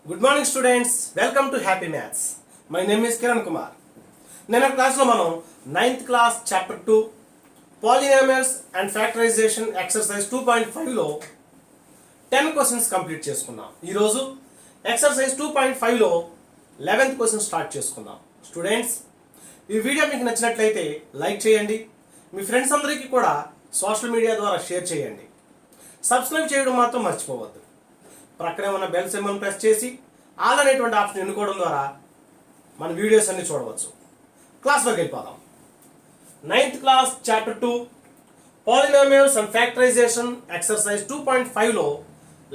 Good morning students, welcome to happy maths. My name is Kiran Kumar. నిన్న క్లాస్లో మనం 9th class chapter 2 polynomials and factorisation exercise 2.5లో 10 questions complete చేసుకున్నాం. ఈరోజు exercise 2.5లో 11th క్వశ్చన్ స్టార్ట్ చేసుకుందాం. స్టూడెంట్స్, ఈ వీడియో మీకు నచ్చినట్లయితే లైక్ చేయండి, మీ ఫ్రెండ్స్ అందరికీ కూడా సోషల్ మీడియా ద్వారా షేర్ చేయండి. సబ్స్క్రైబ్ చేయడం మాత్రం మర్చిపోవద్దు. ప్రక్కనే ఉన్న బెల్ సింబల్ ప్రెస్ చేసి ఆల్ అనేటువంటి ఆప్షన్ ఎన్నుకోవడం ద్వారా మన వీడియోస్ అన్ని చూడవచ్చు. క్లాస్లోకి వెళ్ళిపోదాం. 9th class chapter 2 polynomials and factorisation exercise 2.5లో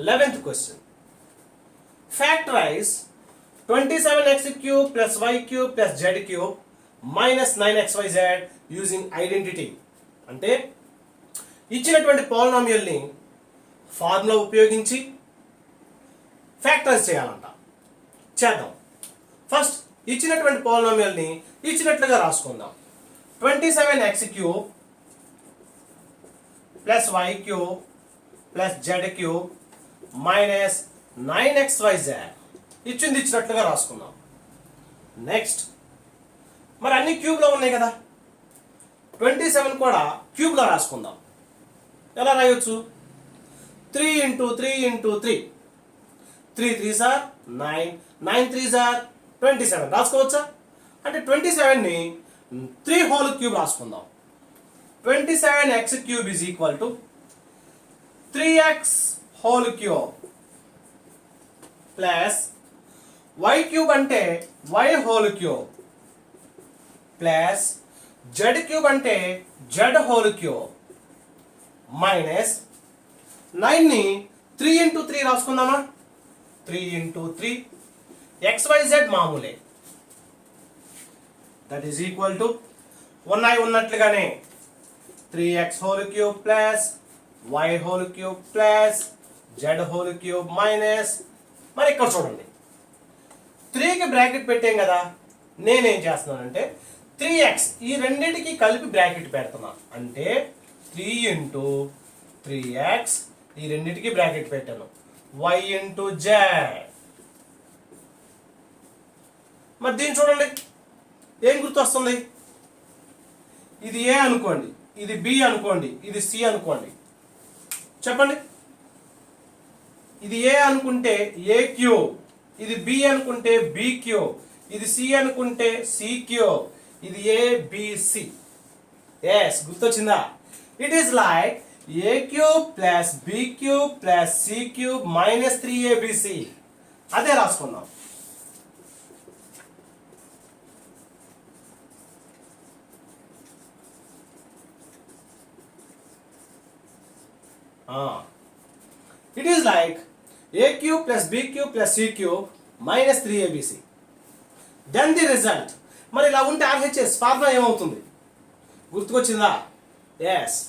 11th question. Factorise 27x³ + y³ + z³ - 9xyz using identity. అంటే ఇచ్చినటువంటి పాలినామియల్ని ఫార్ములా ఉపయోగించి ఫ్యాక్టరైజ్ చేయాలంట. చేద్దాం. ఫస్ట్ ఇచ్చినటువంటి పాలినామియల్ని ఇచ్చినట్లుగా రాసుకుందాం. 27x³ + y³ + z³ - 9xyz ఇచ్చినట్లుగా రాసుకుందాం. నెక్స్ట్, మరి అన్ని క్యూబ్లో ఉన్నాయి కదా, 27 కూడా క్యూబ్లో రాసుకుందాం. ఎలా రాయొచ్చు? 3 × 3 × 3 3 3s are 9, 9 3s are 27 రాసుకోవచ్చా? అంటే 27ని 3 హోల్ క్యూబ్ రాసుకుందాం. 27x³ = 3x whole cube plus y³ అంటే y whole cube plus z³ అంటే z హోల్ క్యూబ్ మైనస్ 9ని 3 × 3 రాసుకుందామా? 3 × 3 xyz మామూలే. దట్ ఈజ్ ఈక్వల్ టు ఉన్నట్లుగానే 3x³ plus y³ plus z³ minus, మరి ఇక్కడ చూడండి 3కి బ్రాకెట్ పెట్టాం కదా, నేనేం చేస్తున్నానంటే 3x ఈ రెండింటికి కలిపి బ్రాకెట్ పెడుతున్నా. అంటే 3 × 3x ఈ రెండింటికి బ్రాకెట్ పెట్టాను. y × z. మరి దీన్ని చూడండి, ఏం గుర్తొస్తుంది? ఇది ఏ అనుకోండి, ఇది బి అనుకోండి, ఇది సి అనుకోండి. చెప్పండి. ఇది ఏ అనుకుంటే a³, ఇది బి అనుకుంటే b³, ఇది సి అనుకుంటే c³, ఇది abc. ఎస్, గుర్తొచ్చిందా? It is like a³ + b³ + c³ - 3abc. అదే రాసుకుందాం. It is like a³ + b³ + c³ - 3abc. Then the result. మరి ఇలా ఉంటే RHS ఫార్ములా ఏమవుతుంది? గుర్తుకొచ్చిందా? ఎస్,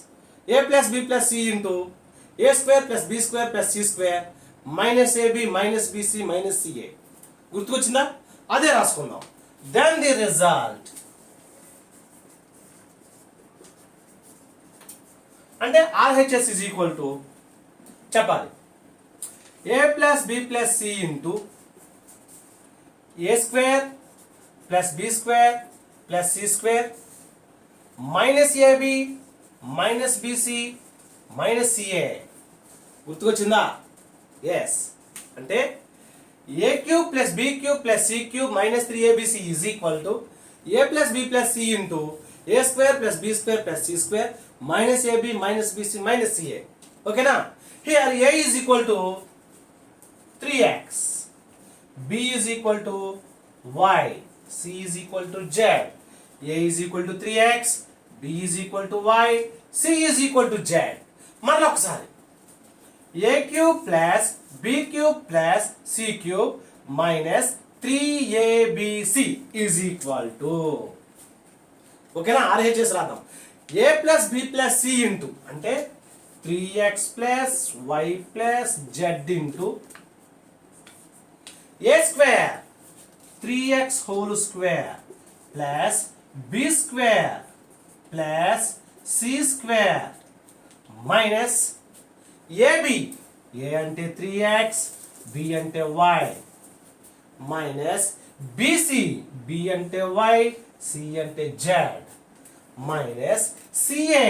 a + b + c × a² + b² + c² - ab - bc - ca. గుర్తుకొచ్చిందా? అదే రాసుకుందాం. దెన్ ది రిజల్ట్ అంటే RHS ఈజ్ ఈక్వల్ టు చెప్పాలి a + b + c × a² + b² + c² - ab - bc - ca. గుర్తుకొచ్చిందా? Yes, అంటే a³ + b³ + c³ - 3abc is equal to a + b + c × a² + b² + c² - ab - bc - ca. ఓకేనా? Here a is equal to 3x, b is equal to y, c is equal to z. a is equal to 3x, b is equal to y, c is equal to z. మరలా ఒకసారి a³ + b³ + c³ - 3abc is equal to. ఓకేనా? RHS రాద్దాం. a + b + c × అంటే 3x + y + z × a² 3x whole square plus b² plus c² minus ab. a అంటే 3x, b అంటే y, minus BC, B అంటే Y, C అంటే Z, minus CA,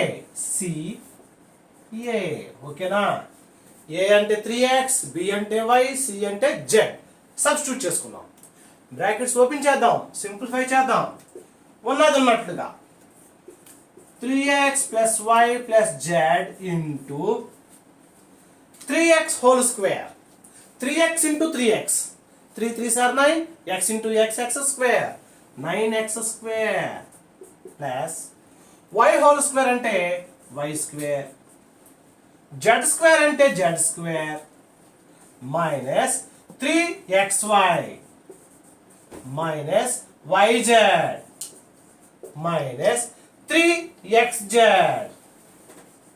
CA. ఓకేనా? A అంటే 3x, B అంటే Y, C అంటే Z. Substitute చేసుకుందాం. Brackets open చేద్దాం, సింప్లిఫై చేద్దాం. ఉన్నది ఉన్నట్లుగా 3x plus why plus Z into 3x whole square. 3x into 3x, 3 3s are 9, x into x square, 9x square plus y whole square అంటే y square, z square అంటే z square, minus 3xy minus yz minus 3xz.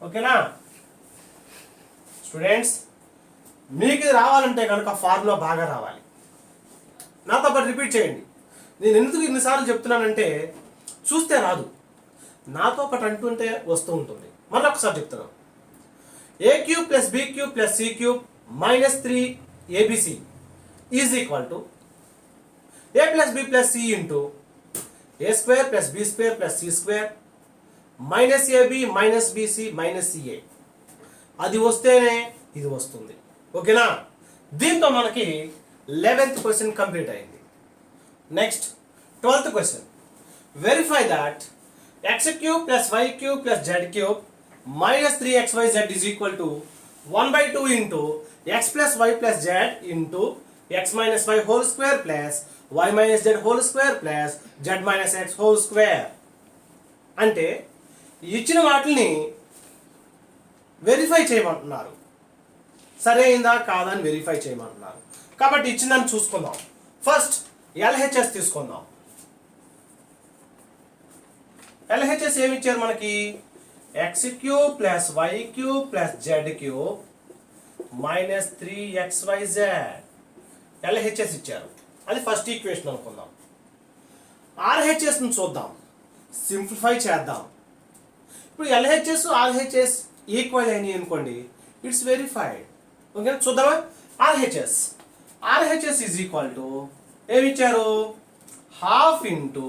ఓకేనా students? మీకు ఇది రావాలంటే కనుక formula బాగా రావాలి. నాతో పాటు రిపీట్ చేయండి. నేను ఎందుకు ఇన్నిసార్లు చెప్తున్నానంటే చూస్తే రాదు, నాతో పాటు అంటుంటే వస్తూ ఉంటుంది. మళ్ళీ ఒకసారి చెప్తున్నాను. A cube plus B cube plus C cube minus 3abc is equal to a plus B plus C into A square plus B square plus C square minus ab minus bc minus ca. అది వస్తేనే ఇది వస్తుంది. ఓకేనా? దీంతో మనకి 11th question complete అయింది. Next 12th question. Verify that x cube plus y cube plus z cube minus 3xyz is equal to 1/2 into x plus y plus z into x minus y whole square plus y minus z whole square plus z minus x whole square. అంటే ఇచ్చిన వాటిని verify చేయమంటున్నారు. సరే అయిందా కాదా అని verify చేయమంటున్నారు. కాబట్టి ఇచ్చిందని చూసుకుందాం. ఫస్ట్ LHS తీసుకుందాం. LHS ఏమి ఇచ్చారు మనకి? x cube plus y cube plus z cube minus 3xyz LHS ఇచ్చారు. అది ఫస్ట్ ఈక్వేషన్ అనుకుందాం. RHS ని చూద్దాం, సింప్లిఫై చేద్దాం. ఇప్పుడు LHS RHS ఈక్వల్ అయినాయి అనుకోండి, ఇట్స్ వెరిఫైడ్. ఓకే చూద్దామా? RHS ఈజ్ ఈక్వల్ టు ఏమి ఇచ్చారు? Half into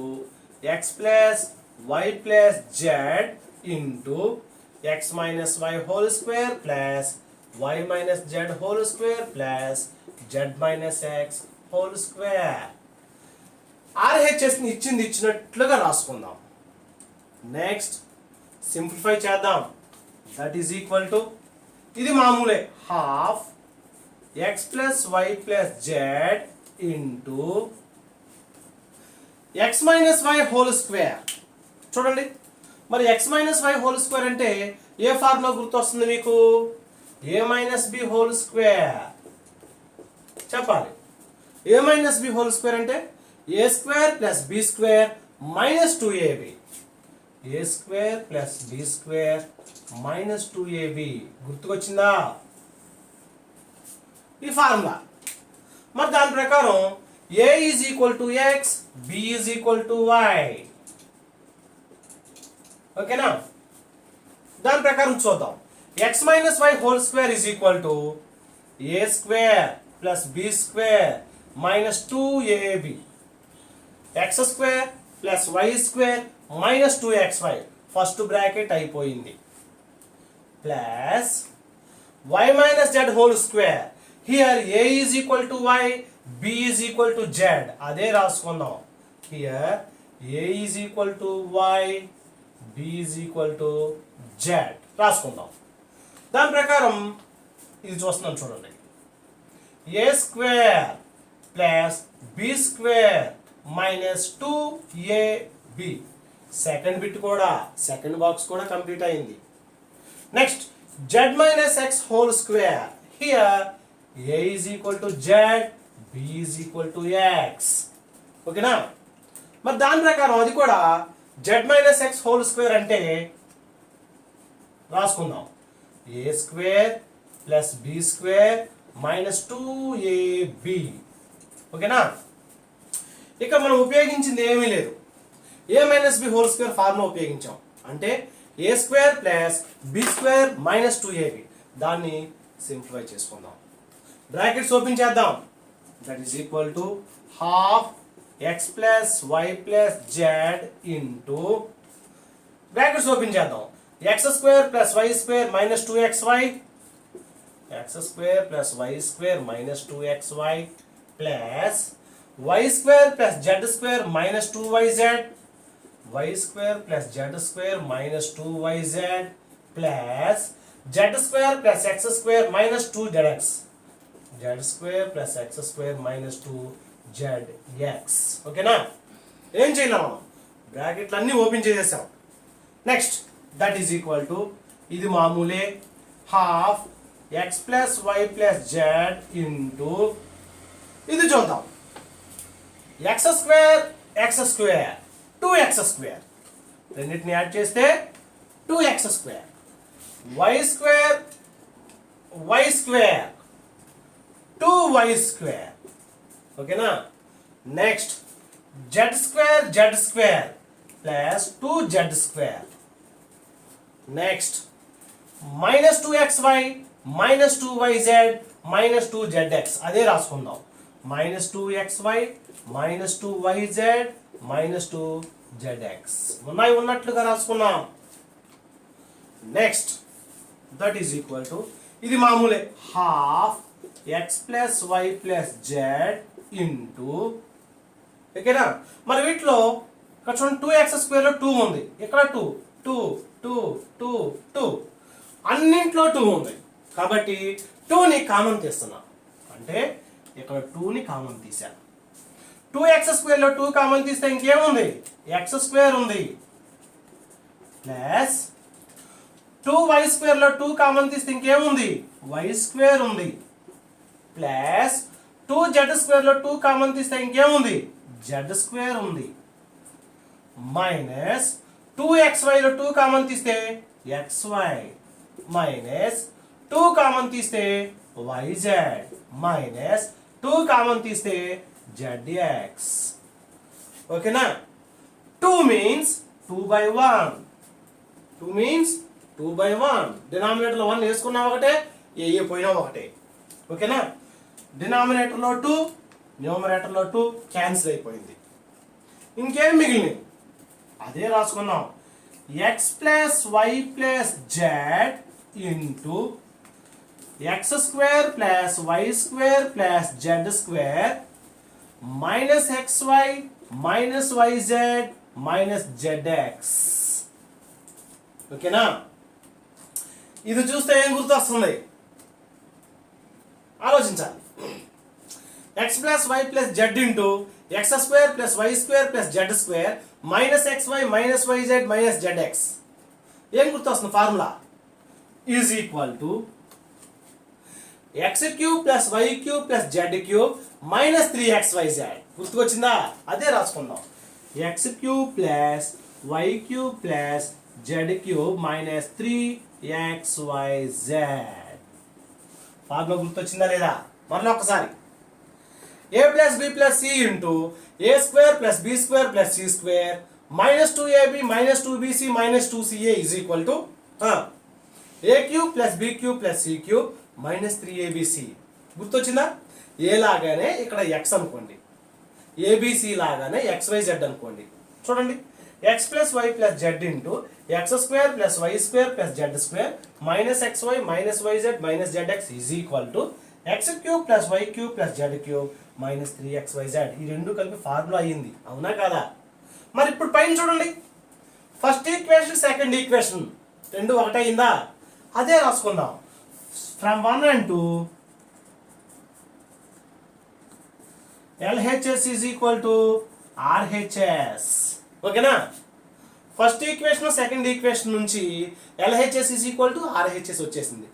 x plus why plus Z into x minus why whole square plus y minus Z whole square plus z minus X whole square. RHSని ఇచ్చింది ఇచ్చినట్లుగా రాసుకుందాం. Next simplify చేద్దాం. That is equal to ఇది మామూలే, half X plus why plus Z into x minus why whole square. చూడండి మరి x minus why whole square అంటే ఏ ఫార్ములా గుర్తొస్తుంది మీకు? A minus b whole square. చెప్పాలి. A minus b whole square అంటే a square plus B square minus 2ab. A square plus B square minus 2ab. గుర్తుకొచ్చిందా ఈ ఫార్ములా? మరి దాని ప్రకారం a is equal to x, b is equal to y. ఓకేనా? దాని ప్రకారం చూద్దాం. X minus why whole square is equal to a square plus B square minus 2ab. X square plus Y square minus 2xy first bracket అయిపోయింది plus y minus z whole square. Here a is equal to y, b is equal to z. అదే రాసుకుందాం. Here a is equal to y, b is equal to z రాసుకుందాం. దాని ప్రకారం ఇది చూస్తున్నాం చూడండి. a square plus b square minus 2ab. Second bit కూడా, second box కూడా కంప్లీట్ అయింది. Next z minus X whole square. Here a is equal to z, b is equal to x. ఓకేనా? మరి దాని ప్రకారం అది కూడా z minus X whole square అంటే రాసుకుందాం. a square plus b square minus 2ab. ఓకేనా? ఇక మనం ఉపయోగించింది ఏమీ లేదు. A minus b whole square formula ఉపయోగించాం. అంటే a square plus B square minus 2ab. దాన్ని సింప్లిఫై చేసుకుందాం. బ్రాకెట్స్ ఓపెన్ చేద్దాం. That is equal to half X plus why plus Z into brackets open చేద్దాం. X square plus Y square minus 2xy, X square plus Y square minus 2xy plus Y square plus Z square minus 2yz, Y square plus Z square minus 2yz plus Z square plus X square minus 2zx, Z square plus X square minus 2zx. ఓకేనా? ఏం చేయలేం మనం, బ్రాకెట్లు అన్నీ open చేసేసాం. Next that is equal to ఇది మామూలే half X plus why plus Z into ఇది చూద్దాం ఎక్స్ స్క్వేర్ 2x స్క్వేర్, రెండింటిని యాడ్ చేస్తే 2x square, y square 2y square. ఓకేనా? Next z square plus 2z square. Next minus 2xy minus 2yz minus 2zx, అదే రాసుకుందాం. Minus 2xy minus 2yz minus 2zx ఉన్నట్లుగా రాసుకున్నాం. Next that is equal to ఇది మామూలే half X plus why plus Z into, ఓకేనా? మరి వీటిలో ఇక్కడ చూడండి 2x స్క్వేర్లో 2 ఉంది, ఇక్కడ 2 అన్నింట్లో 2 ఉంది కాబట్టి 2ని కామన్ తీస్తున్నా, అంటే ఇక్కడ 2ని కామన్ తీసాను. 2x స్క్వేర్లో 2 కామన్ తీస్తే ఇంకేముంది, x స్క్వేర్ ఉంది ప్లస్ 2y స్క్వేర్లో 2 కామన్ తీస్తే ఇంకేముంది, y స్క్వేర్ ఉంది ప్లస్ 2z స్క్వేర్లో 2 కామన్ తీస్తే ఇంకేముంది, z స్క్వేర్ ఉంది మైనస్ 2xyలో 2 కామన్ తీస్తే xy మైనస్ 2 కామన్ తీస్తే yz మైనస్ 2 కామన్ తీస్తే zx. ఓకేనా? 2 మీన్స్ 2/1, 2 మీన్స్ 2/1. డినామినేటర్లో 1 వేసుకున్నా ఒకటే, ఏ పోయినా ఒకటే. ఓకేనా? డినామినేటర్లో 2, న్యూమరేటర్లో 2 క్యాన్సిల్ అయిపోయింది. ఇంకేం మిగిలింది అదే రాసుకున్నాం. X plus why plus Z into X square plus Y square plus Z square minus xy minus yz minus zx. ఓకేనా? ఇది చూస్తే ఏం గుర్తొస్తుంది ఆలోచించాలి. X plus why plus Z into X square plus Y square plus Z square minus xy minus yz minus zx. ఏం గుర్తొస్తుంది formula? Is equal to X cube plus why cube plus Z cube minus 3xyz. గుర్తుకొచ్చిందా? అదే రాసుకుందాం. X cube plus why cube plus Z cube minus 3xyz. Formula గుర్తొచ్చిందా లేదా? మరలా ఒకసారి a plus B plus C into A square plus B square plus C square minus 2ab minus 2bc minus 2ca is equal to A cube plus B cube plus C cube minus 3abc. గుర్తొచ్చిందా? ఏ లాగానే ఇక్కడ X అనుకోండి, ABC లాగానే xyz అనుకోండి. చూడండి X plus why plus Z into X square plus Y square plus Z square minus xy minus yz minus zx is equal to X cube plus why cube plus Z cube minus 3xyz. ఈ రెండు కలిపి formula అయ్యింది, అవునా కాదా? మరి ఇప్పుడు పైన చూడండి, ఫస్ట్ ఈక్వేషన్ సెకండ్ ఈక్వేషన్ రెండు ఒకటైందా? అదే రాసుకుందాం. From 1 and 2 LHS is equal to RHS. ఓకేనా? ఫస్ట్ ఈక్వేషన్ సెకండ్ ఈక్వేషన్ నుంచి LHS is equal to RHS వచ్చేసింది.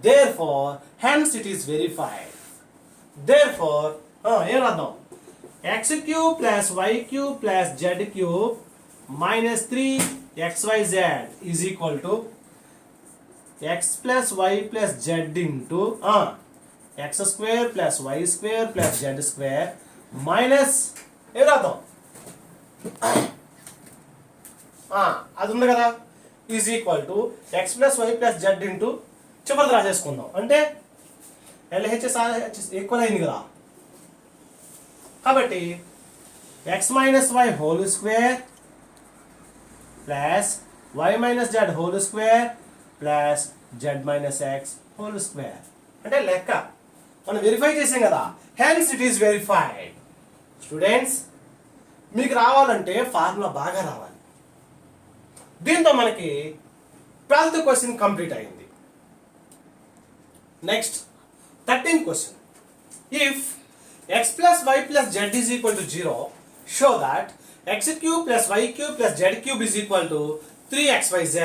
Therefore, hence it is verified. Therefore, ఏం రాద్దాం? x cube plus y cube plus z cube minus 3xyz is equal to x plus y plus z into x square plus y square plus z square minus ఏం రాద్దాం? అది ఉంది కదా, is equal to X plus why plus Z into చివరిది రాసేసుకుందాం. అంటే LHS equal అయింది కదా. కాబట్టి x minus why whole square plus y minus Z whole square plus z minus X whole square అంటే లెక్క మనం వెరిఫై చేసాం కదా, hence it is verified. Students, మీకు రావాలంటే ఫార్ములా బాగా రావాలి. దీంతో మనకి 12th క్వశ్చన్ కంప్లీట్ అయింది. Next 13th question. If x plus y plus z is equal to 0, show that x cube plus y cube plus z cube is equal to 3xyz.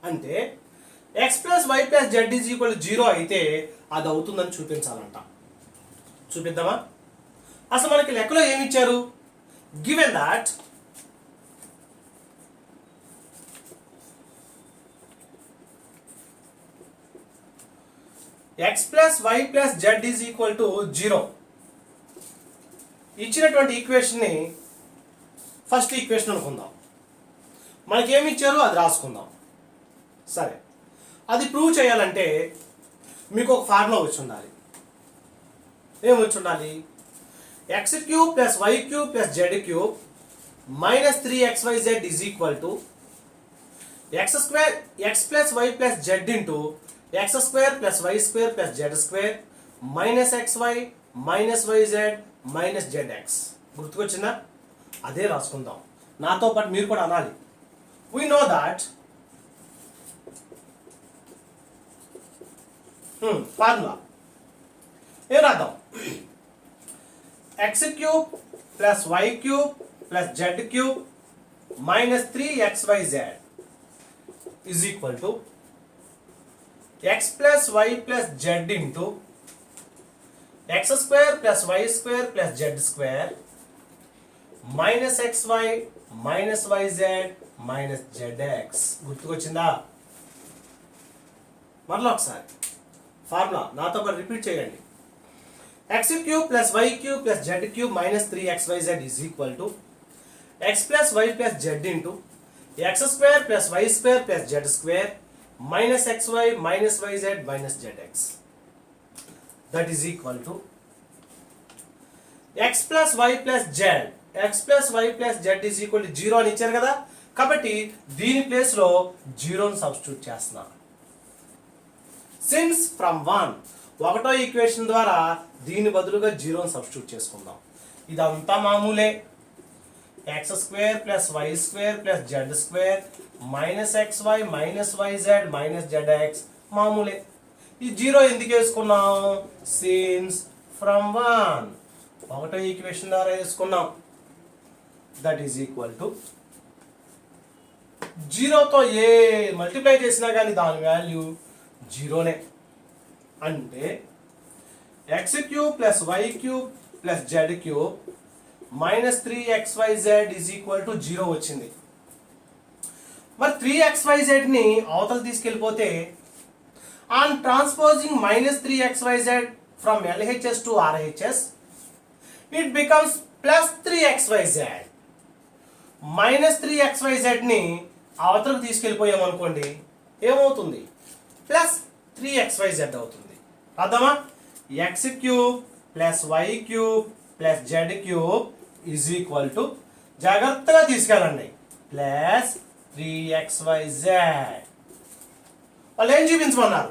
అంటే x plus y plus z is equal to 0 అయితే అది అవుతుందని చూపించాలంట. చూపిద్దామా? అసలు మనకి లెక్కలో ఏమి ఇచ్చారు? Given that x plus y plus z is equal to 0 ఇచ్చినటువంటి ఈక్వేషన్ ని ఫస్ట్ ఈక్వేషన్ అనుకుందాం. మనకి ఏమి ఇచ్చారో అది రాసుకుందాం. సరే, అది ప్రూవ్ చేయాలంటే మీకు ఒక ఫార్ములా వచ్చి ఉండాలి. ఏమి వచ్చి ఉండాలి? x cube plus y cube plus z cube minus 3xyz is equal to x square x plus y plus z into x square plus y square plus z square minus xy minus yz minus zx. గుర్తుకొచ్చిందా? అదే రాసుకుందాం. నాతో పాటు మీరు కూడా అనాలి. we know that formula ఏం రాద్దాం? x cube plus y cube plus z cube minus 3xyz is equal to x plus y plus z into x square plus y square plus z square minus xy minus yz minus zx. గుర్తుకొచ్చిందా? మరలా ఒకసారి formula నాతో పాటు repeat చేయండి. x cube plus y cube plus z cube minus 3xyz is equal to x plus y plus z into x square plus y square plus z square minus xy minus yz minus zx. That is equal to x plus y plus z. x plus y plus z is equal to 0 అని ఇచ్చారు కదా, కాబట్టి దీని place లో 0ని substitute చేస్తున్నా. Since from 1 ఒకటో equation ద్వారా దీని బదులుగా 0ని సబ్స్టిట్యూట్ చేసుకుందాం. ఇదంతా మామూలే. x square plus y square plus z square minus xy minus yz minus zx మామూలే. ఈ 0 ఎందుకు వేసుకున్నాం? సిన్స్ ఫ్రమ్ 1 ఒకటో ఈక్వేషన్ ద్వారా వేసుకున్నాం. దట్ ఈజ్ ఈక్వల్ టు 0తో ఏ మల్టిప్లై చేసినా కానీ దాని వాల్యూ 0నే. అంటే x cube plus y cube plus z cube minus 3xyz is equal to 0 వచ్చింది. మరి 3xyz ని అవతల తీసుకెళ్ళిపోతే on transposing minus 3xyz from LHS to RHS it becomes plus 3xyz. Minus 3xyz ని అవతలకు తీసుకెళ్ళిపోయాం అనుకోండి, ఏమవుతుంది? ప్లస్ 3xyz అవుతుంది. అర్థమా? x cube plus y cube plus z cube is equal to, జాగ్రత్తగా తీసుకెళ్ళండి, ప్లస్ 3xyz. వాళ్ళు ఏం చూపించమన్నారు?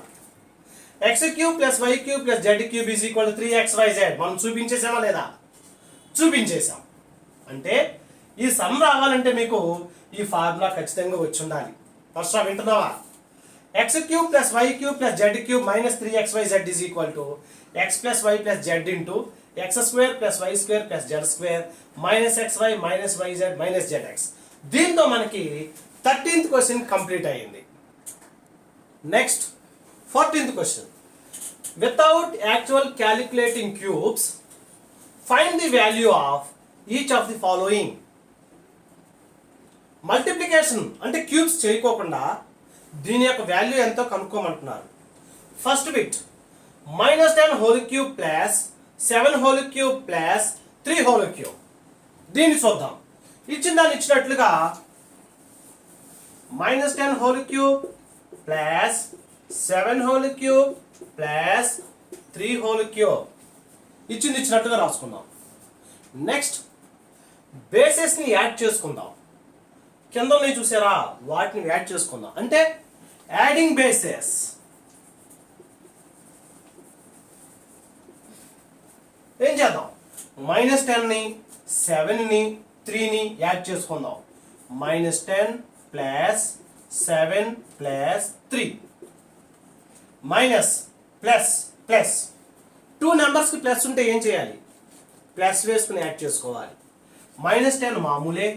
x cube plus y cube plus z cube is equal to 3xyz. మనం చూపించేసామా లేదా? చూపించేసాం. అంటే ఈ సమ్ రావాలంటే మీకు ఈ ఫార్ములా ఖచ్చితంగా వచ్చి ఉండాలి. ఫస్ట్ వింటున్నావా? x cube plus y cube plus z cube minus 3xyz is equal to x plus y plus z into x square plus y square plus z square minus xy minus yz minus zx. దీంతో మనకి 13th question complete అయ్యింది. Next 14th question. Without actual calculating cubes find the value of each of the following. Multiplication అంటే cubes చేయకోకుండా దీని యొక్క value ఎంతో కనుక్కోమంటున్నారు. First bit minus 10 whole cube plus 7 whole cube plus 3 whole cube. దీన్ని చూద్దాం. ఇచ్చిన దాన్ని ఇచ్చినట్లుగా minus 10 whole cube plus 7 whole cube plus 3 whole cube ఇచ్చినట్టుగా రాసుకుందాం. నెక్స్ట్ బేసెస్ని యాడ్ చేసుకుందాం. కింద ఉన్నాయి చూసారా, వాటిని యాడ్ చేసుకుందాం. అంటే యాడింగ్ బేసెస్. ఏం చేద్దాం, -10ని 7ని 3ని యాడ్ చేసుకుందాం. -10 plus 7 plus 3 minus plus plus. 2 నెంబర్స్కి ప్లస్ ఉంటే ఏం చేయాలి, ప్లస్ వేసుకుని యాడ్ చేసుకోవాలి. -10 మామూలే,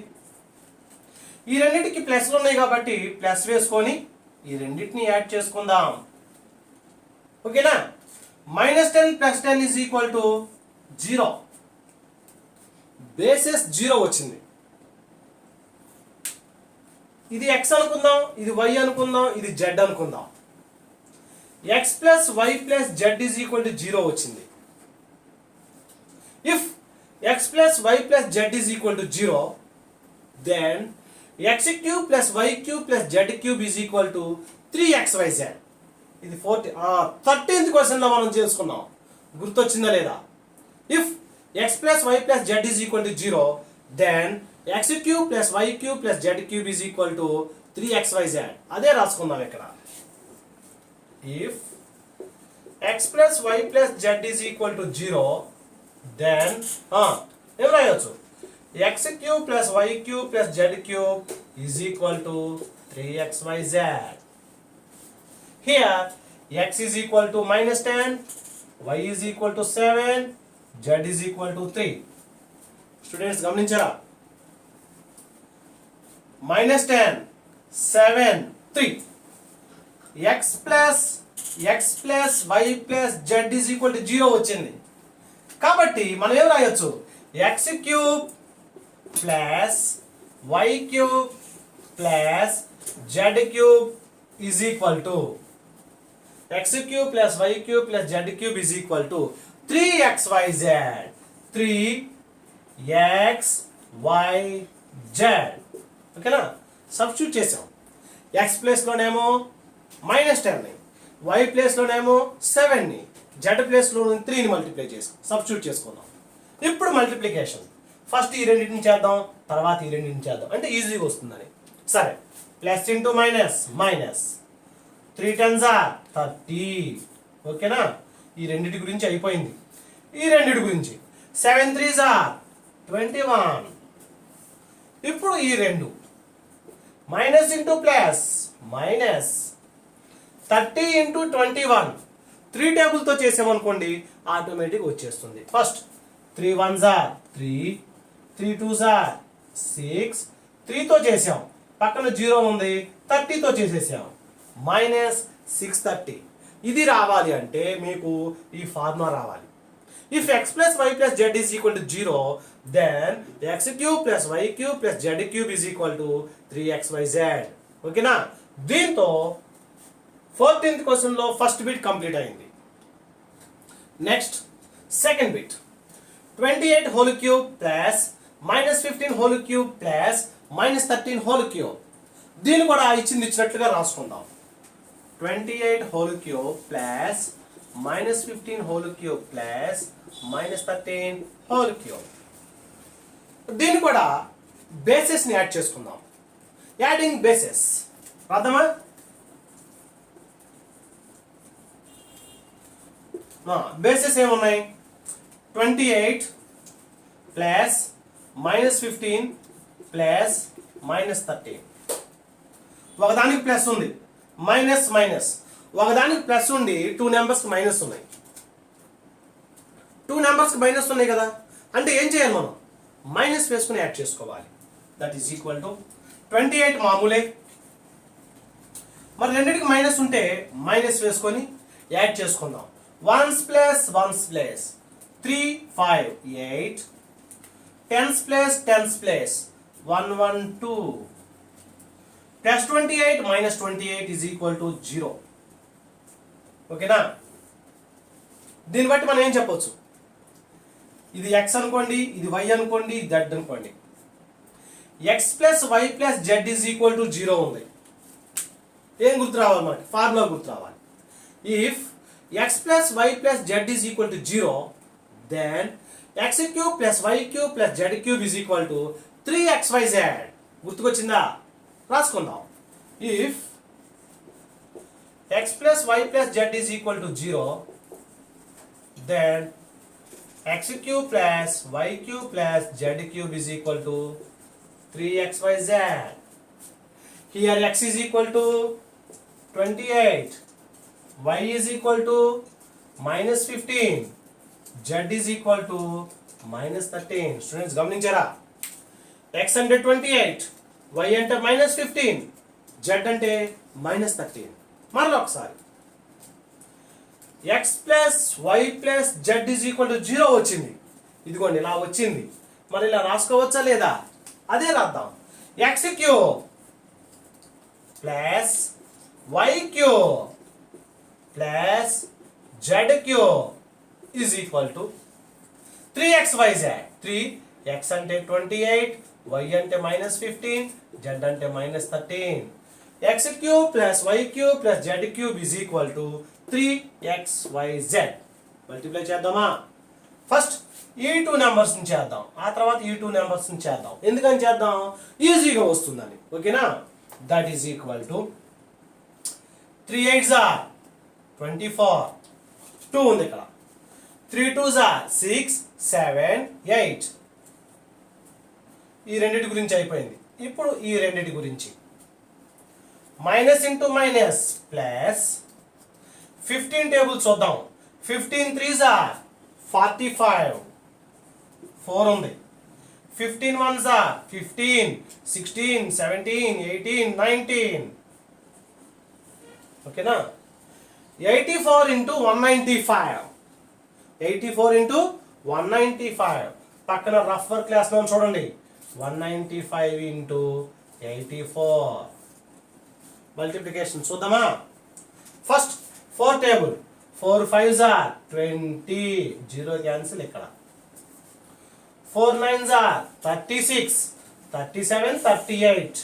ఈ రెండింటికి ప్లస్లు ఉన్నాయి కాబట్టి ప్లస్ వేసుకొని ఈ రెండింటిని యాడ్ చేసుకుందాం. ఓకేనా. -10 plus 10 is equal to 0. Bases 0 వచ్చింది. ఇది x అనుకుందాం, ఇది y అనుకుందాం, ఇది z అనుకుందాం. x plus y plus z is equal to 0 వచ్చింది. If x plus y plus z is equal to 0, then x cube plus y cube plus z cube is equal to 3xyz. ఇది 13th క్వశ్చన్లో మనం చేసుకున్నాం. గుర్తొచ్చిందా లేదా? If x plus y plus z is equal to 0, then x cube plus y cube plus z cube is equal to 3xyz. అదే రాసుకుందాం ఇక్కడ. If x plus y plus z is equal to 0, then ఏం రాయొచ్చు, x cube plus y cube plus z cube is equal to 3xyz. Here x is equal to -10, y is equal to 7, z is equal to 3. Students గమనించారా? -10, 7, 3. x plus y plus z is equal to 0 వచ్చింది. కాబట్టి మనం ఏం రాయొచ్చు, x cube plus y cube plus z cube is equal to x cube plus y cube plus z cube is equal to 3xyz. 3xyz. ఓకేనా. Substitute చేసాం. x ప్లేస్లోనేమో -10ని, y ప్లేస్లోనేమో 7ని, z ప్లేస్లో 3ని multiply చేసాం. Substitute చేసుకుందాం. ఇప్పుడు మల్టిప్లికేషన్ ఫస్ట్ ఈ రెండింటిని చేద్దాం, తర్వాత ఈ రెండింటిని చేద్దాం, అంటే ఈజీగా వస్తుందని. సరే, plus into minus, minus 3 10s are 30. ఓకేనా. ఈ రెండింటి గురించి అయిపోయింది. ఈ రెండింటి గురించి 7 3s are 21. ఇప్పుడు ఈ రెండు minus into plus, minus 30 into 21. 3 టేబుల్తో చేసామనుకోండి ఆటోమేటిక్ వచ్చేస్తుంది. First 3 1s are 3, 3 2s are 6, 3తో చేసాం, పక్కన 0 ఉంది, 30తో చేసేసాం, -630. ఇది రావాలి అంటే మీకు ఈ ఫార్ములా రావాలి. If x plus y plus z is equal to 0, then x cube plus y cube plus z cube is equal to 3xyz. ఓకేనా. దీంతో 14th క్వశ్చన్లో ఫస్ట్ బిట్ కంప్లీట్ అయింది. Next second bit 28 whole cube plus -15 whole cube plus -13 whole cube. దీన్ని కూడా ఇచ్చినట్లుగా రాసుకుందాం. 28 whole cube plus -15 whole cube plus -13 whole cube. దీన్ని కూడా బేసెస్ని యాడ్ చేసుకుందాం. Adding bases రాద్దామా? బేసెస్ ఏమున్నాయి, 28 ప్లస్ -15 ప్లస్ -13. ఒకదానికి ప్లస్ ఉంది, మైనస్ మైనస్. ఒకదానికి ప్లస్ ఉండి 2 నెంబర్స్కి మైనస్ ఉన్నాయి. 2 నెంబర్స్కి మైనస్ ఉన్నాయి కదా, అంటే ఏం చేయాలి, మనం మైనస్ వేసుకుని యాడ్ చేసుకోవాలి. దట్ ఈస్ ఈక్వల్ టు 28 మామూలే, మరి రెండింటికి మైనస్ ఉంటే మైనస్ వేసుకొని యాడ్ చేసుకుందాం. 1s plus 1s plus 3 5 8, 10s plus 10s plus 1 1 2, plus 28 minus 28 is equal to 0. ఓకేనా. దీన్ని బట్టి మనం ఏం చెప్పొచ్చు, ఇది x అనుకోండి, ఇది y అనుకోండి, z అనుకోండి. x plus y plus z is equal to 0 ఉంది. ఏం గుర్తు రావాలి మనకి, ఫార్ములా గుర్తు రావాలి. If x plus y plus z is equal to 0, then x cube plus why cube plus Z cube is equal to 3xyz. గుర్తుకొచ్చిందా? రాసుకుందాం. If x plus y plus z is equal to 0, then x cube plus y cube plus z cube is equal to 3xyz. Here x is equal to 28, y is equal to minus 15, z is equal to minus 13. Students గమనించారా? x అంటే 28, y అంటే minus 15, z అంటే minus 13. మరలా ఒకసారి x plus why plus z is equal to 0 వచ్చింది. ఇదిగోండి ఇలా వచ్చింది. మరి ఇలా రాసుకోవచ్చా లేదా? అదే రాద్దాం. X cube plus why cube plus Z cube is equal to 3xyz. 3x అంటే 28, y అంటే minus 15, z అంటే minus 13. x cube plus y cube plus z cube is equal to 3xyz. Multiply చేద్దామా? ఫస్ట్ ఈ two numbers ని చేద్దాం, ఆ తర్వాత ఈ టూ నెంబర్స్ ని చేద్దాం. ఎందుకని చేద్దాం? ఈజీగా వస్తుందని. ఓకేనా? That is equal to 3 8s are 24, 2 ఉంది ఇక్కడ. 3 2s are 6 7 8. ఈ రెండిటి గురించి అయిపోయింది. ఇప్పుడు ఈ రెండిటి గురించి minus into minus plus 15 table చూద్దాం. 15 3s are 45, 4 ఉంది. 15 1s are 15, 16 17 18 19. ఓకేనా? 84 ఇంటూ 195, 84 ఇంటూ 195. పక్కన రఫ్ వర్క్ క్లాస్ లో చూడండి. 195 ఇంటూ 84. మల్టిప్లికేషన్ చూద్దామా? First 4 table. 4 5s are 20, 0 cancel ఇక్కడ. 4 9s are 36, 37 38,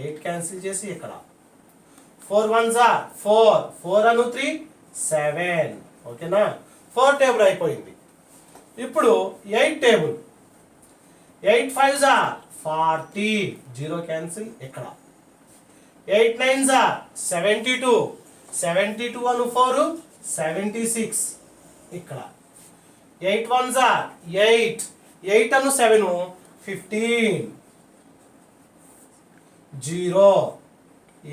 8 క్యాన్సిల్ చేసి ఇక్కడ. 4 1s are 4, 4 అను 3 7. ఓకేనా? 4 టేబుల్ అయిపోయింది. ఇప్పుడు 8 టేబుల్. 8 5s are 40, 0 క్యాన్సిల్ ఇక్కడ. 8 9s are 72, 72 అను 4 76 ఇక్కడ. 8 1s are 8, 8 Anu 7 15, 0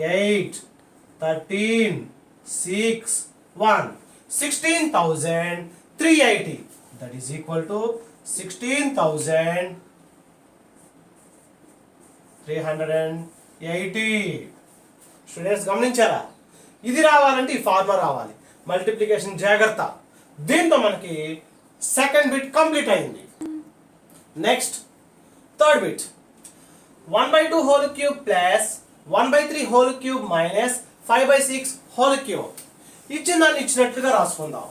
8 13 6 1. 16,380. That is equal to 16,380. Students గమనించారా? ఇది రావాలంటే ఈ ఫార్ములా రావాలి. మల్టిప్లికేషన్ జాగ్రత్త. దీంతో మనకి సెకండ్ బిట్ కంప్లీట్ అయింది. Next third bit 1/2 whole cube plus 1/3 whole cube minus 5/6 whole cube. ఇచ్చిన దాన్ని ఇచ్చినట్లుగా రాసుకుందాం.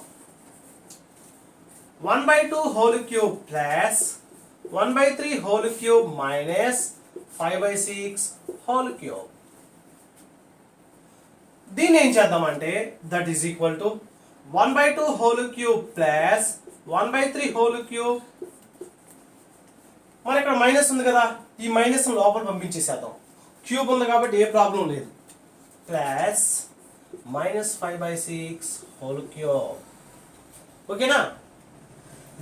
1/2 whole cube plus 1/3 whole cube minus 5/6 whole cube. దీన్ని ఏం చేద్దామంటే that is equal to 1/2 whole cube plus 1/3 whole cube. మన ఇక్కడ minus ఉంది కదా, ఈ మైనస్ లోపల పంపించేసేద్దాం. క్యూబ్ ఉంది కాబట్టి ఏ ప్రాబ్లం లేదు. Plus minus 5/6 whole cube. ఓకేనా?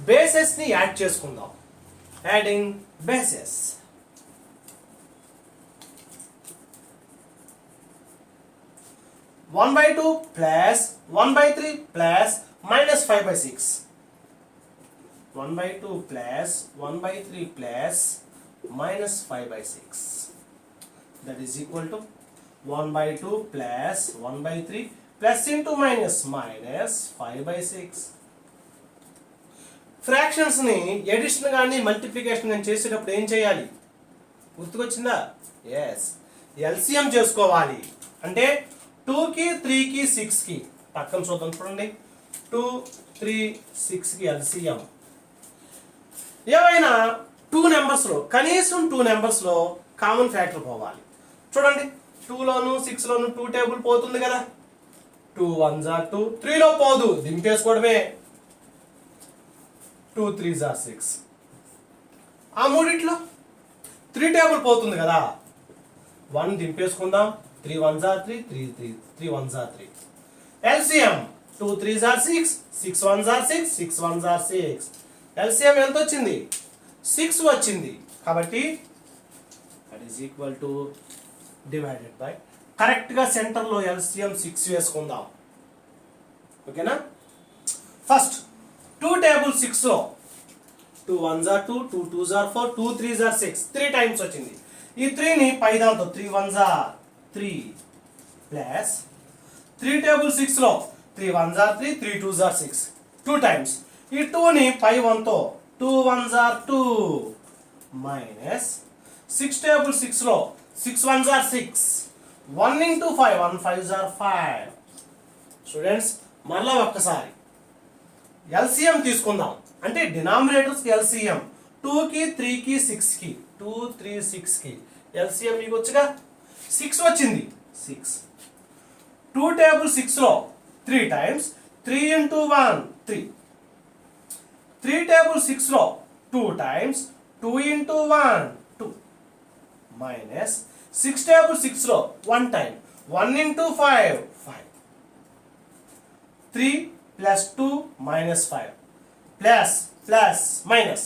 బేసెస్ ని యాడ్ చేసుకుందాం. Adding bases. 1/2 plus 1/3 plus minus 5/6. 1/2 plus 1/3 plus minus 5/6. That is equal to 1/2 plus 1/3 plus into minus minus 5/6. Fractions ని ఎడిషన్ కానీ మల్టిప్లికేషన్ కానీ చేసేటప్పుడు ఏం చేయాలి? గుర్తుకొచ్చిందా? ఎస్, ఎల్సిఎం చేసుకోవాలి. అంటే 2 కి 3 కి 6 కి పక్కన చూద్దాం. చూడండి, 2 3 6 కి ఎల్సిఎం. ఏవైనా 2 నెంబర్స్ లో కనీసం 2 నెంబర్స్ లో కామన్ ఫ్యాక్టర్ పోవాలి. చూడండి, 2 లోను 6 లోను 2 టేబుల్ పోతుంది కదా. 2 1s are 2, 3 లో పోదు, దింపేసుకోవడమే. 2 3s are 6. ఆ మూడిట్లో 3 టేబుల్ పోతుంది కదా, 1 దింపేసుకుందాం. 3 1s are 3, 3 1s are 3. LCM 2 3s are 6, 6 1s are 6, 6 1s are 6. LCM ఎంత వచ్చింది? 6 వచ్చింది. కాబట్టి that is equal to divided by, కరెక్ట్గా సెంటర్లో LCM 6 వేసుకుందాం. ఓకేనా? ఫస్ట్ 2 టేబుల్ 6లో 2 1s are 2, 2 2s are 4, 2 3s are 6, 3 times వచ్చింది. ఈ 3ని పై దాంతో 3 1s are 3 ప్లస్ 3 టేబుల్ 6లో 3 1s are 3, 3 2s are 6, 2 times. ఈ 2ని పై 1తో 2 1s are 2 మైనస్ 6 టేబుల్ 6లో 6 1s are 6, 1 into 5, 1 5s are 5. Students మరలా ఒక్కసారి LCM తీసుకుందాం. అంటే డినామినేటర్స్కి LCM 2కి 3కి 6కి 2 3 6కి LCM మీకు వచ్చుగా 6 వచ్చింది. 6 2 టేబుల్ 6లో 3 టైమ్స్ 3 into 1 3, 3 టేబుల్ 6లో 2 టైమ్స్ 2 into 1 2 మైనస్ 6 టేబుల్ 6లో 1 time 1 into 5 5, 3 plus 2 minus 5 plus plus minus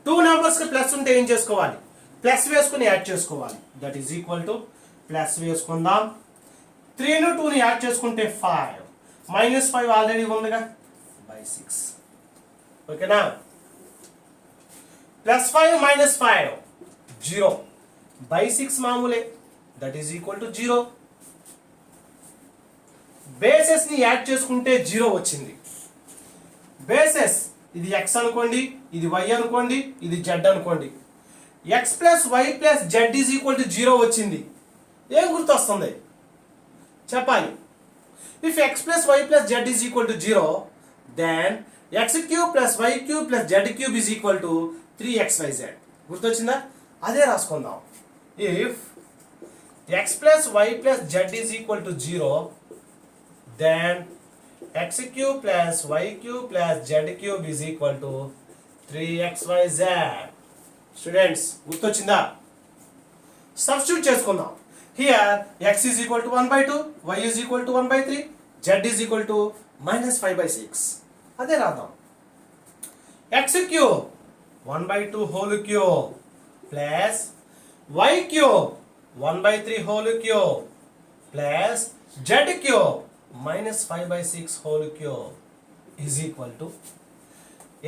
2 నెంబర్స్కి ప్లస్ ఉంటే ఏం చేసుకోవాలి? ప్లస్ వేసుకుని యాడ్ చేసుకోవాలి. That is equal to plus వేసుకుందాం. 3ను 2ని యాడ్ చేసుకుంటే 5 మైనస్ 5 ఆల్రెడీ ఉందిగా బై 6. ఓకేనా? ప్లస్ 5 మైనస్ 5 0 బై 6 మామూలే. That is equal to 0. బేసెస్ని యాడ్ చేసుకుంటే 0 వచ్చింది. బేసెస్ ఇది x అనుకోండి, ఇది y అనుకోండి, ఇది z అనుకోండి. x plus why plus z is equal to 0 వచ్చింది. ఏం గుర్తొస్తుంది చెప్పాలి? If x plus why plus z is equal to 0, then x cube plus why cube plus Z cube is equal to 3xyz. గుర్తొచ్చిందా? అదే రాసుకుందాం. If x plus why plus z is equal to 0, then x cube plus y cube plus z cube is equal to 3xyz. Students గుర్తొచ్చిందా? Substitute చేసుకుందాం. Here x is equal to 1/2, y is equal to 1/3, z is equal to -5/6. అదే రాద్దాం. x cube 1/2 whole cube plus y cube 1/3 whole cube plus z cube -5/6 whole cube is equal to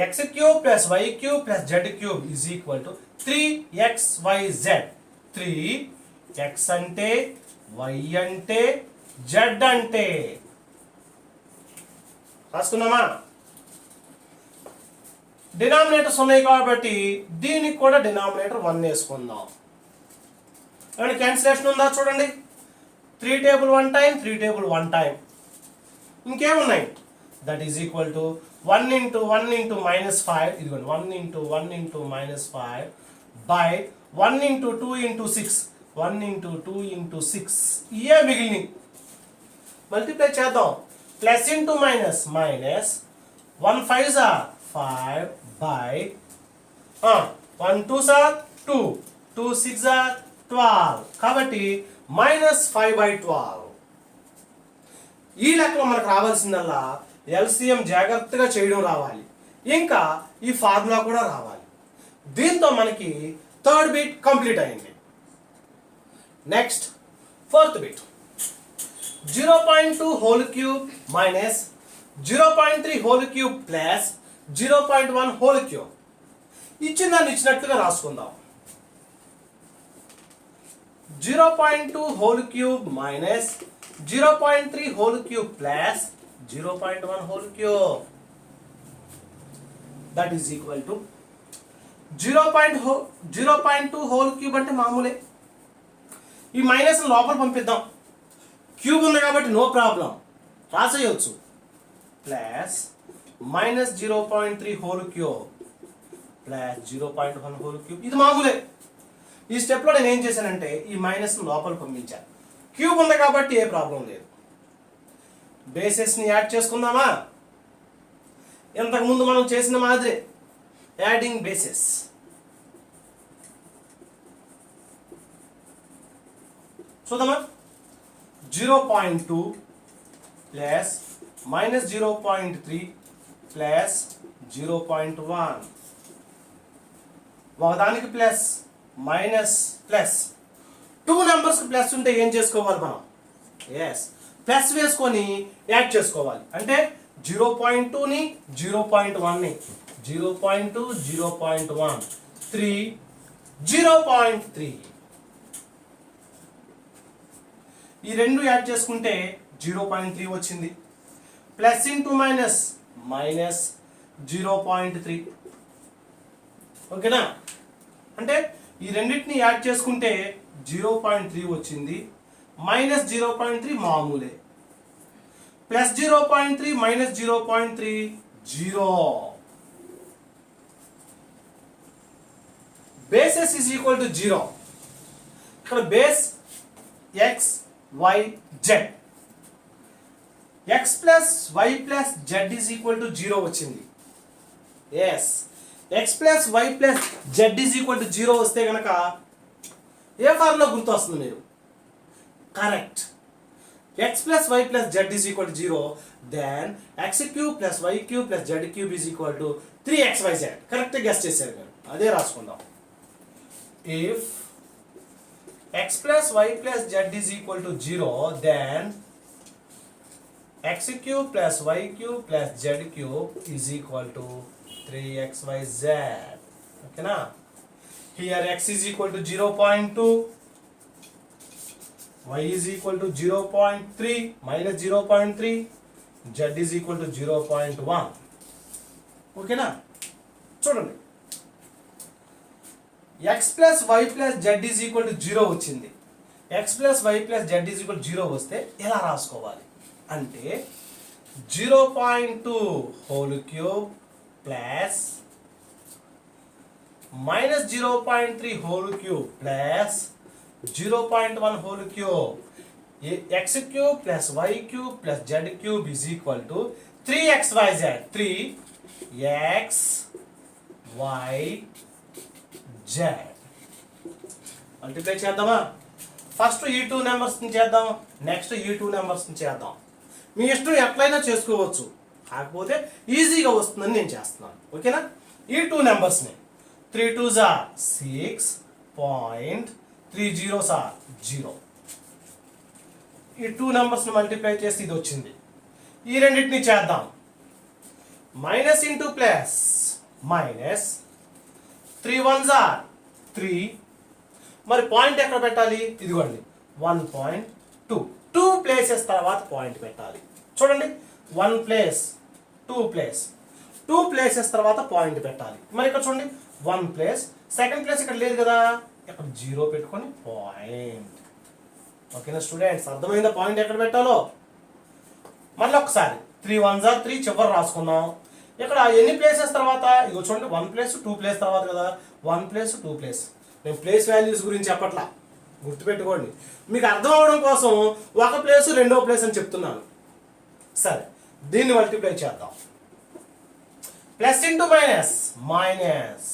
x cube plus y cube plus z cube is equal to 3xyz. 3x అంటే y అంటే z అంటే రాసుకున్నామా? Denominators ఉన్నాయి కాబట్టి దీనికి కూడా denominator 1 వేసుకుందాం. ఏమైనా cancellation ఉందా చూడండి. 3 టేబుల్ 1 టైం, 3 టేబుల్ 1 టైం. ఇంకేమున్నాయి? That is equal to 1 into 1 into -5, ఇదిగోండి 1 into 1 into -5 by 1 into 2 into 6, 1 into 2 into 6. ఇయే మిగిలినవి. మల్టిప్లై చేద్దాం. Plus into minus minus 1 5s are 5 by 1 2s are 2, 2 6s are 12. కాబట్టి -5/12. ఈ లెక్కలో మనకు రావాల్సిందల్లా LCM జాగ్రత్తగా చేయడం రావాలి, ఇంకా ఈ ఫార్ములా కూడా రావాలి. దీంతో మనకి థర్డ్ బిట్ కంప్లీట్ అయింది. Next fourth bit 0.2 whole cube minus 0.3 whole cube plus 0.1 whole cube. ఇచ్చిన దాన్ని ఇచ్చినట్లుగా రాసుకుందాం. 0.2 whole cube minus 0.3 whole cube plus 0.1 whole cube. That is equal to 0.2 whole cube అంటే మామూలే. ఈ మైనస్ లోపల పంపిద్దాం. క్యూబ్ ఉంది కాబట్టి నో ప్రాబ్లం, రాసేయచ్చు. ప్లస్ మైనస్ 0.3 whole cube ప్లస్ 0.1 whole cube. ఇది మామూలే. ఈ స్టెప్లో నేను ఏం చేశానంటే ఈ మైనస్ లోపల పంపించాను. క్యూబ్ ఉంది కాబట్టి ఏ ప్రాబ్లం లేదు. బేసెస్ని యాడ్ చేసుకుందామా? ఇంతకుముందు మనం చేసిన మాదిరి యాడింగ్ బేసెస్. చూద్దామా? 0.2 ప్లస్ మైనస్ 0.3 ప్లస్ 0.1. ఒకదానికి ప్లస్ మైనస్ ప్లస్. 2 నెంబర్స్కి ప్లస్ ఉంటే ఏం చేసుకోవాలి మనం? ఎస్, ప్లస్ వేసుకొని యాడ్ చేసుకోవాలి. అంటే 0.2ని 0.1ని 0.2 0.1 3 0.3 ఈ రెండు యాడ్ చేసుకుంటే 0.3 వచ్చింది. Plus into minus minus 0.3. ఓకేనా? అంటే ఈ రెండింటిని యాడ్ చేసుకుంటే 0.3 వచ్చింది. మైనస్ 0.3 మామూలే. Plus 0.3 minus 0.3 0. Bases is equal to 0. ఇక్కడ base x y z. x plus y plus z is equal to 0 వచ్చింది. Yes, x plus y plus z is equal to 0 వస్తే కనుక ఏ ఫార్ములా గుర్తు వస్తుంది మీరు? Correct. x plus y plus z is equal to 0, then x cube plus y cube plus z cube is equal to 3xyz. Correct guess చేశారు మీరు. అదే రాసుకుందాం. If x plus y plus z is equal to 0, then x cube plus y cube plus z cube is equal to 3xyz. Okay na? Here x is equal to 0.2, y is equal to 0.3 minus 0.3, z is equal to 0.1. Okay na? చూడండి, x plus why plus z is equal to 0 వచ్చింది. x plus why plus z is equal 0 వస్తే ఎలా రాసుకోవాలి అంటే 0.2 whole cube plus minus 0.3 whole cube plus 0.1 whole cube. x cube plus why cube plus Z cube is equal to 3xyz. 3xyz. Multiply చేద్దామా? First ఈ 2 నెంబర్స్ని చేద్దాం, next ఈ 2 నెంబర్స్ని చేద్దాం. మీ ఇష్టం ఎట్లయినా చేసుకోవచ్చు, కాకపోతే ఈజీగా వస్తుందని నేను చేస్తున్నాను. ఓకేనా? ఈ 2 నెంబర్స్ని 3 2s are 6, 3 zeros are 0. ఈ 2 నెంబర్స్ని మల్టిప్లై చేసి ఇది వచ్చింది. ఈ రెండింటిని చేద్దాం. Minus into plus minus 3 1s are 3. మరి పాయింట్ ఎక్కడ పెట్టాలి? ఇదిగోండి 1.2. 2 ప్లేసెస్ తర్వాత పాయింట్ పెట్టాలి. చూడండి, 1 ప్లేస్ 2 ప్లేస్ 2 ప్లేసెస్ తర్వాత పాయింట్ పెట్టాలి. మరి ఇక్కడ చూడండి 1 ప్లేస్, సెకండ్ ప్లేస్ ఇక్కడ లేదు కదా, ఇక్కడ 0 పెట్టుకొని పాయింట్. ఓకేనా స్టూడెంట్స్? అర్థమైందా పాయింట్ ఎక్కడ పెట్టాలో? మళ్ళీ ఒకసారి 3 1s are 3 చివరి రాసుకుందాం. ఇక్కడ ఎన్ని ప్లేసెస్ తర్వాత? ఇదిగో చూడండి 1 ప్లేస్ 2 ప్లేస్ తర్వాత కదా, 1 ప్లేస్ 2 ప్లేస్. నేను ప్లేస్ వాల్యూస్ గురించి చెప్పట్లా, గుర్తుపెట్టుకోండి. మీకు అర్థం అవడం కోసం ఒక ప్లేస్ రెండో ప్లేస్ అని చెప్తున్నాను. సరే, దీన్ని మల్టిప్లై చేద్దాం. Plus into minus minus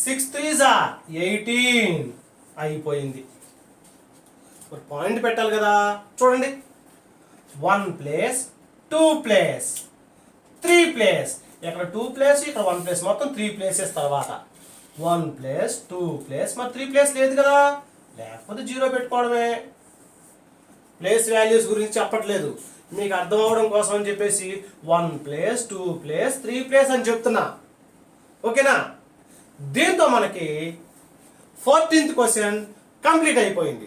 6 3s are 18 అయిపోయింది. మరి పాయింట్ పెట్టాలి కదా. చూడండి 1 ప్లేస్ 2 ప్లేస్ 3 ప్లేస్. ఇక్కడ 2 ప్లేస్, ఇక్కడ 1 ప్లేస్, మొత్తం 3 ప్లేసెస్ తర్వాత 1 ప్లేస్ 2 ప్లేస్. మరి 3 ప్లేస్ లేదు కదా, లేకపోతే 0 పెట్టుకోవడమే. ప్లేస్ వాల్యూస్ గురించి చెప్పట్లేదు, మీకు అర్థం అవడం కోసం అని చెప్పేసి 1 ప్లేస్ 2 ప్లేస్ 3 ప్లేస్ అని చెప్తున్నా. ఓకేనా? దీంతో మనకి 14th క్వశ్చన్ కంప్లీట్ అయిపోయింది.